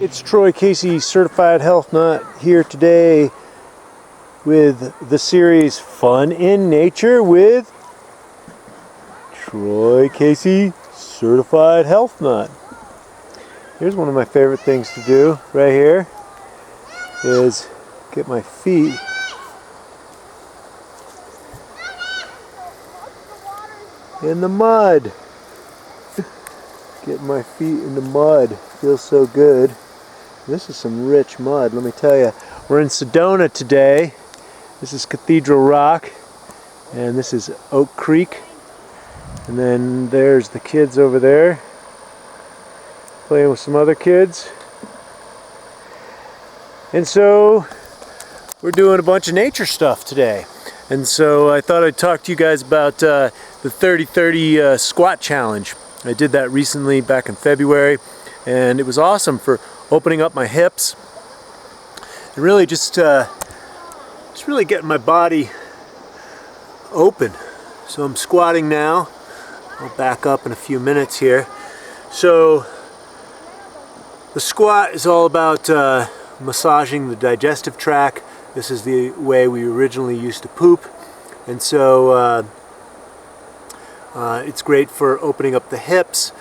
It's Troy Casey, Certified Health Nut, here today with the series Fun in Nature with Troy Casey, Certified Health Nut. Here's one of my favorite things to do right here is get my feet in the mud. Get my feet in the mud. Feels so good. This is some rich mud, let me tell you. We're in Sedona today. This is Cathedral Rock, and this is Oak Creek. And then there's the kids over there playing with some other kids. And so we're doing a bunch of nature stuff today. And so I thought I'd talk to you guys about the 30-30 squat challenge. I did that recently back in February, and it was awesome for opening up my hips and really just really getting my body open. So I'm squatting now. I'll back up in a few minutes here. So the squat is all about massaging the digestive tract. This is the way we originally used to poop, and so it's great for opening up the hips.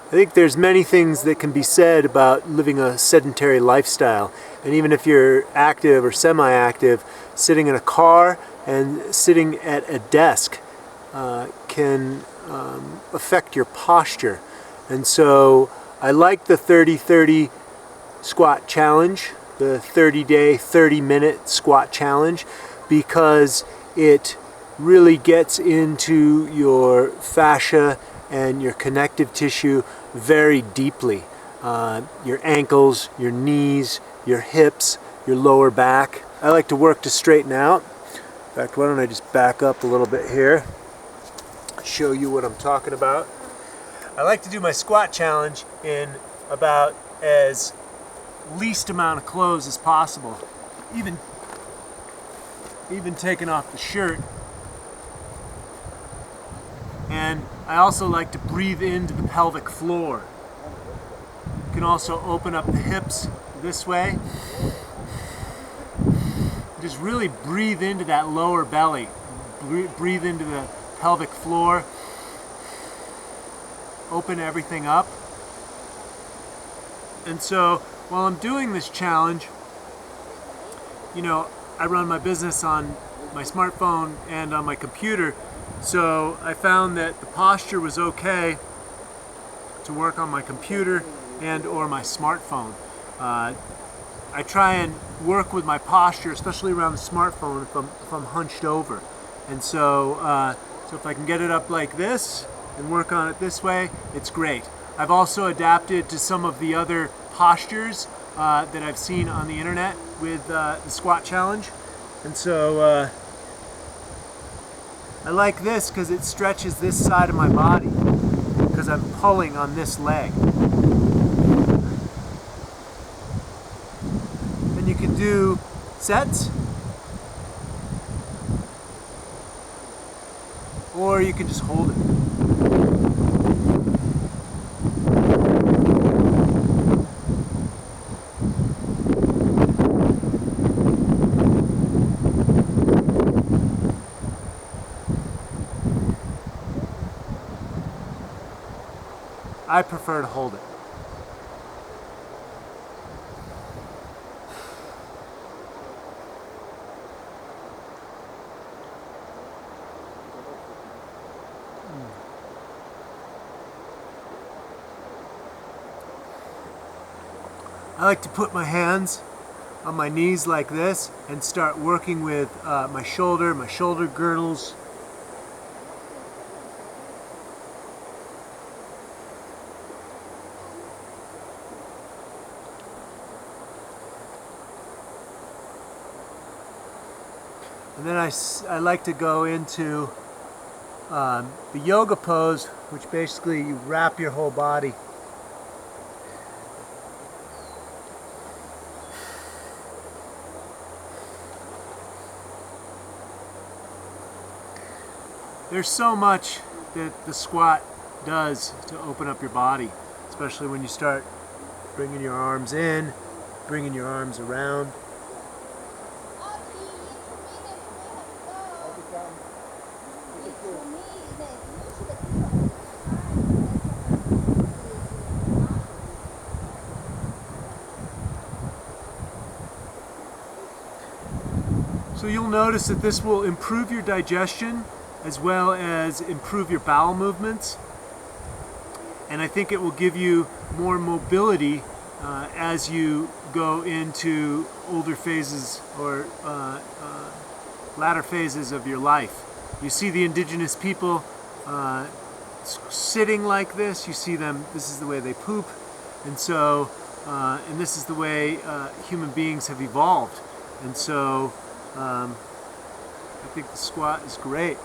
I think there's many things that can be said about living a sedentary lifestyle, and even if you're active or semi-active, sitting in a car and sitting at a desk can affect your posture. And so I like the 30-30 squat challenge, the 30-day, 30-minute squat challenge, because it really gets into your fascia and your connective tissue very deeply. Your ankles, your knees, your hips, your lower back. I like to work to straighten out. In fact, why don't I just back up a little bit here, show you what I'm talking about. I like to do my squat challenge in about as least amount of clothes as possible. Even taking off the shirt. And I also like to breathe into the pelvic floor. You can also open up the hips this way. Just really breathe into that lower belly. Breathe into the pelvic floor. Open everything up. And so while I'm doing this challenge, you know, I run my business on my smartphone and on my computer. So I found that the posture was okay to work on my computer and or my smartphone. I try and work with my posture, especially around the smartphone, if I'm hunched over. And so, so if I can get it up like this and work on it this way, it's great. I've also adapted to some of the other postures that I've seen on the internet with the squat challenge. And so I like this because it stretches this side of my body because I'm pulling on this leg. And you can do sets, or you can just hold it. I prefer to hold it. I like to put my hands on my knees like this and start working with my shoulder girdles. And then I like to go into the yoga pose, which basically you wrap your whole body. There's so much that the squat does to open up your body, especially when you start Bringing your arms in, bringing your arms around. So you'll notice that this will improve your digestion as well as improve your bowel movements. And I think it will give you more mobility as you go into older phases or latter phases of your life. You see the indigenous people sitting like this. You see them, this is the way they poop. And so, and this is the way human beings have evolved. And so, I think the squat is great.